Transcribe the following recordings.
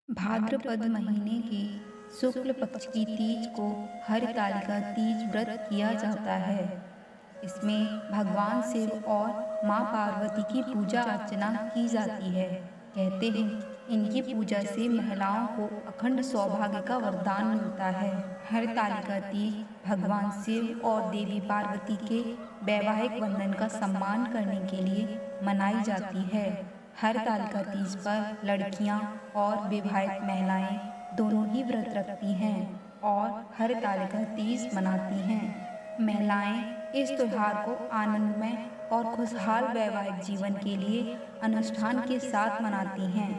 भाद्रपद महीने की शुक्ल पक्ष की तीज को हरतालिका तीज व्रत किया जाता है। इसमें भगवान शिव और माँ पार्वती की पूजा अर्चना की जाती है। कहते हैं इनकी पूजा से महिलाओं को अखंड सौभाग्य का वरदान मिलता है। हरतालिका तीज भगवान शिव और देवी पार्वती के वैवाहिक बंधन का सम्मान करने के लिए मनाई जाती है। हरतालिका तीज पर लड़कियां और विवाहित महिलाएं दोनों ही व्रत रखती हैं और हरतालिका तीज मनाती हैं। महिलाएं इस त्योहार को आनंदमय और खुशहाल वैवाहिक जीवन के लिए अनुष्ठान के साथ मनाती हैं।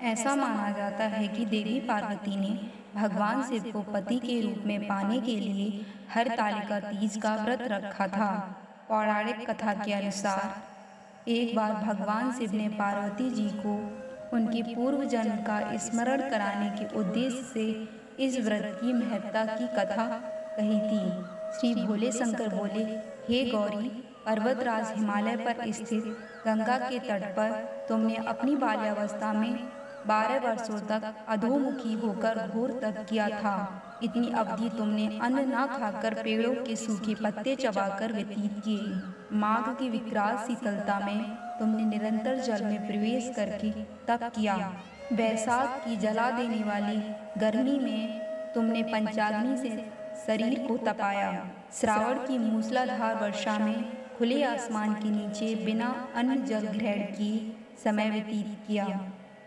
ऐसा माना जाता है कि देवी पार्वती ने भगवान शिव को पति के रूप में पाने के लिए हरतालिका तीज का व्रत रखा था। पौराणिक कथा के अनुसार एक बार भगवान शिव ने पार्वती जी को उनकी पूर्व जन्म का स्मरण कराने के उद्देश्य से इस व्रत की महत्ता की कथा कही थी। श्री भोले शंकर बोले, हे गौरी, पर्वतराज हिमालय पर स्थित गंगा के तट पर तुमने अपनी बाल्यावस्था में 12 वर्षों तक अधोमुखी होकर घोर तप किया था। इतनी अवधि तुमने अन्न न खाकर पेड़ों के सूखे पत्ते चबाकर व्यतीत किए। माघ की विकराल शीतलता में तुमने निरंतर जल में प्रवेश करके तप किया। वैशाख की जला देने वाली गर्मी में तुमने पंचाग्नि से शरीर को तपाया। श्रावण की मूसलाधार वर्षा में खुले आसमान के नीचे बिना अन्न जल ग्रहण किए समय व्यतीत किया।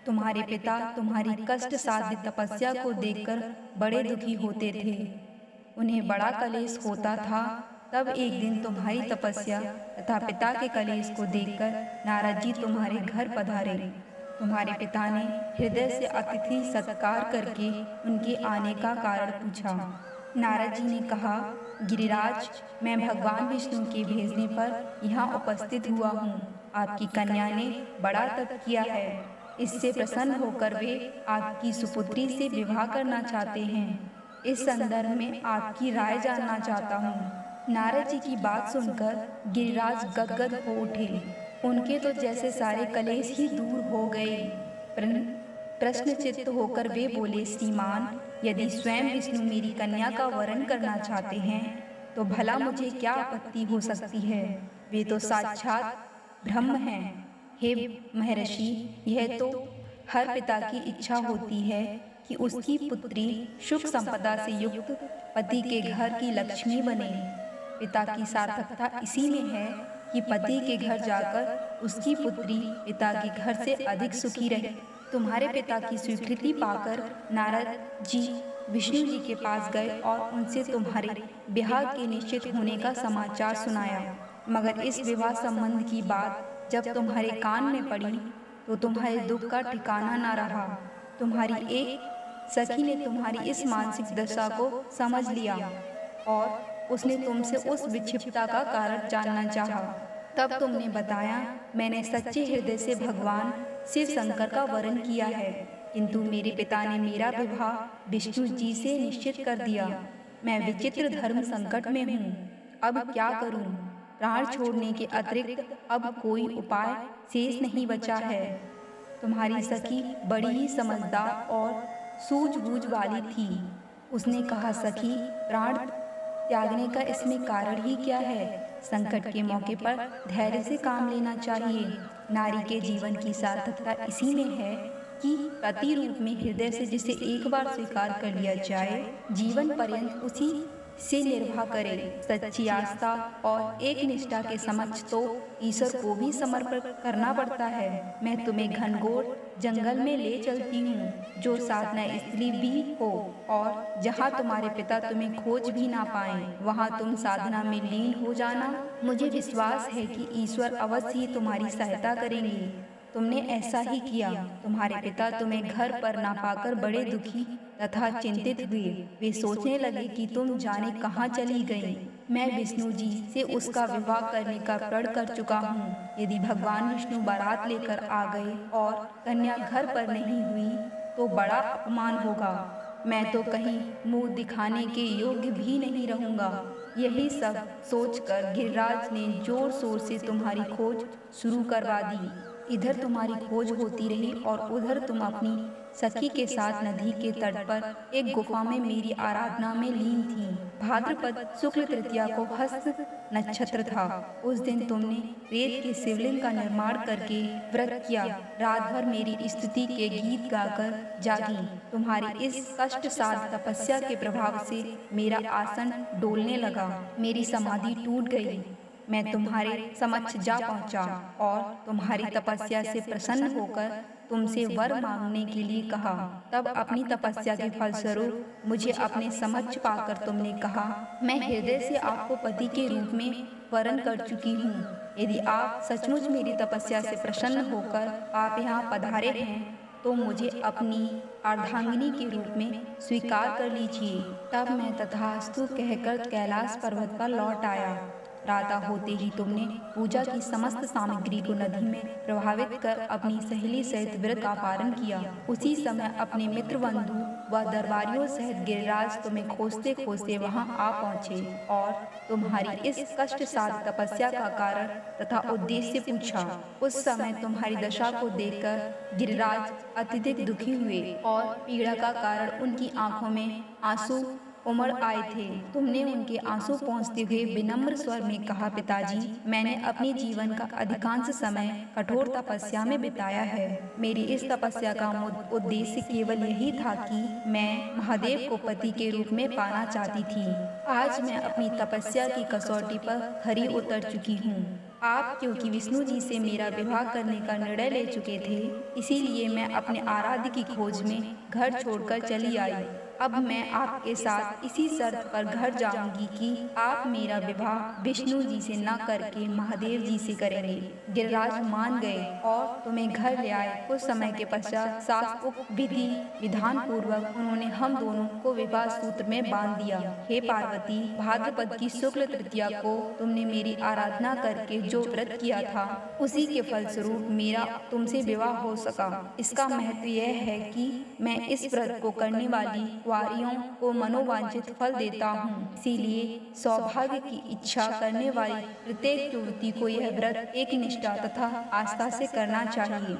तुम्हारे पिता तुम्हारी कष्ट साध्य तपस्या को देखकर बड़े दुखी होते थे। उन्हें बड़ा कलेश होता था। तब एक दिन तुम्हारी तपस्या तथा पिता के कलेश को देखकर नारद जी तुम्हारे घर पधारे। तुम्हारे पिता ने हृदय से अतिथि सत्कार करके उनके आने का कारण पूछा। नारद जी ने कहा, गिरिराज, मैं भगवान विष्णु के भेजने पर यहाँ उपस्थित हुआ हूँ। आपकी कन्या ने बड़ा तप किया है। इससे प्रसन्न होकर वे आपकी सुपुत्री से विवाह करना चाहते हैं। इस संदर्भ में आपकी राय जानना चाहता हूँ। नारद जी की बात सुनकर गिरिराज गदगद हो उठे। उनके तो जैसे सारे कलेश ही दूर हो गए। प्रश्नचित्त होकर वे बोले, श्रीमान, यदि स्वयं विष्णु मेरी कन्या का वरण करना चाहते हैं तो भला मुझे क्या आपत्ति हो सकती है। वे तो साक्षात ब्रह्म हैं। हे महर्षि, यह तो हर पिता की इच्छा होती है कि उसकी पुत्री सुख संपदा से युक्त पति के घर की लक्ष्मी बने। पिता की सार्थकता इसी में है कि पति के घर जाकर उसकी पुत्री पिता के घर से अधिक सुखी रहे। तुम्हारे पिता की स्वीकृति पाकर नारद जी विष्णु जी के पास गए और उनसे तुम्हारे विवाह के निश्चित होने का समाचार सुनाया। मगर इस विवाह संबंध की बात जब तुम्हारे कान में पड़ी तो तुम्हारे दुख का ठिकाना न रहा। तुम्हारी एक सखी ने तुम्हारी इस मानसिक दशा को समझ लिया और उसने तुमसे उस विक्षिप्तता का कारण जानना चाहा। तब तुमने बताया, मैंने सच्चे हृदय से भगवान शिव शंकर का वरण किया है, किंतु मेरे पिता ने मेरा विवाह विष्णु जी से निश्चित कर दिया। मैं विचित्र धर्म संकट में हूँ। अब क्या करूँ? प्राण छोड़ने के अतिरिक्त अब कोई उपाय शेष नहीं बचा है। तुम्हारी सखी बड़ी ही समझदार और सूझबूझ वाली थी। उसने कहा, सखी, प्राण त्यागने का इसमें कारण ही क्या है? संकट के मौके पर धैर्य से काम लेना चाहिए। नारी के जीवन की सार्थकता इसी में है कि पति रूप में हृदय से जिसे एक बार स्वीकार कर लिया जाए, जीवन पर्यंत उसी से निर्वाह करे। सच्ची आस्था और एक निष्ठा के समक्ष तो ईश्वर को भी समर्पण करना पड़ता है। मैं तुम्हें घनघोर जंगल में ले चलती हूँ, जो साधना स्त्री भी हो, और जहाँ तुम्हारे पिता तुम्हें खोज भी ना पाए, वहाँ तुम साधना में लीन हो जाना। मुझे विश्वास है कि ईश्वर अवश्य ही तुम्हारी सहायता करेंगे। तुमने ऐसा ही किया। तुम्हारे पिता तुम्हें घर पर ना पाकर बड़े दुखी तथा चिंतित हुए। वे सोचने लगे कि तुम जाने कहाँ चली गई। मैं विष्णु जी से उसका विवाह करने का प्रण कर चुका हूँ। यदि भगवान विष्णु बारात लेकर आ गए और कन्या घर पर नहीं हुई तो बड़ा अपमान होगा। मैं तो कहीं मुंह दिखाने के योग्य भी नहीं रहूँगा। यही सब सोचकर गिरिराज ने जोर शोर से तुम्हारी खोज शुरू करवा दी। इधर तुम्हारी खोज होती रही और उधर तुम अपनी सखी के साथ नदी के तट पर एक गुफा में मेरी आराधना में लीन थी। भाद्रपद शुक्ल तृतीया को हस्त नक्षत्र था। उस दिन तुमने रेत के शिवलिंग का निर्माण करके व्रत किया। रात भर मेरी स्तुति के गीत गाकर जागी। तुम्हारी इस कष्ट साध तपस्या के प्रभाव से मेरा आसन डोलने लगा, मेरी समाधि टूट गई। मैं तुम्हारे समक्ष जा पहुंचा और तुम्हारी तपस्या से प्रसन्न होकर तुमसे वर मांगने के लिए कहा। तब अपनी तपस्या के फलस्वरूप मुझे अपने समक्ष पाकर तुमने कहा, मैं हृदय से आपको पति के रूप में वरण कर चुकी हूँ। यदि आप सचमुच मेरी तपस्या से प्रसन्न होकर आप यहाँ पधारे हैं तो मुझे अपनी अर्धांगिनी के रूप में स्वीकार कर लीजिए। तब मैं तथास्तु कहकर कैलाश पर्वत पर लौट आया। प्रातः होते ही तुमने पूजा की समस्त सामग्री को नदी में प्रभावित कर अपनी सहेली सहित व्रत का पारण किया। उसी समय अपने मित्र बंधु व दरबारियों सहित गिरिराज तुम्हें खोजते खोजते वहां आ पहुंचे और तुम्हारी इस कष्ट साध तपस्या का कारण तथा उद्देश्य पूछा। उस समय तुम्हारी दशा को देखकर गिरिराज अत्यधिक दुखी हुए और पीड़ा का कारण उनकी आंखों में आंसू उमड़ आए थे। तुमने उनके आंसू पहुँचते हुए विनम्र स्वर में कहा, पिताजी, मैंने अपने जीवन का अधिकांश समय कठोर तपस्या में बिताया है। मेरी इस तपस्या का उद्देश्य केवल यही था कि मैं महादेव को पति के रूप में पाना चाहती थी। आज मैं अपनी तपस्या की कसौटी पर खरी उतर चुकी हूँ। आप क्योंकि विष्णु जी से मेरा विवाह करने का निर्णय ले चुके थे, इसीलिए मैं अपने आराध्य की खोज में घर छोड़कर चली आई। अब मैं आपके साथ इसी शर्त पर घर जाऊंगी कि आप मेरा विवाह विष्णु जी से न करके महादेव जी से करेंगे। गिरिराज मान गए और तुम्हें घर ले आए। कुछ समय के पश्चात शास्त्रोक्त विधि विधान पूर्वक उन्होंने हम दोनों को विवाह सूत्र में बांध दिया। हे पार्वती, भाद्रपद की शुक्ल तृतीया को तुमने मेरी आराधना करके जो व्रत किया था, उसी के फलस्वरूप मेरा तुमसे विवाह हो सका। इसका महत्व यह है कि मैं इस व्रत को करने वाली वारियों को मनोवांछित फल देता हूँ। इसीलिए सौभाग्य की इच्छा करने वाली प्रत्येक युवती को यह व्रत एक निष्ठा तथा आस्था से करना चाहिए।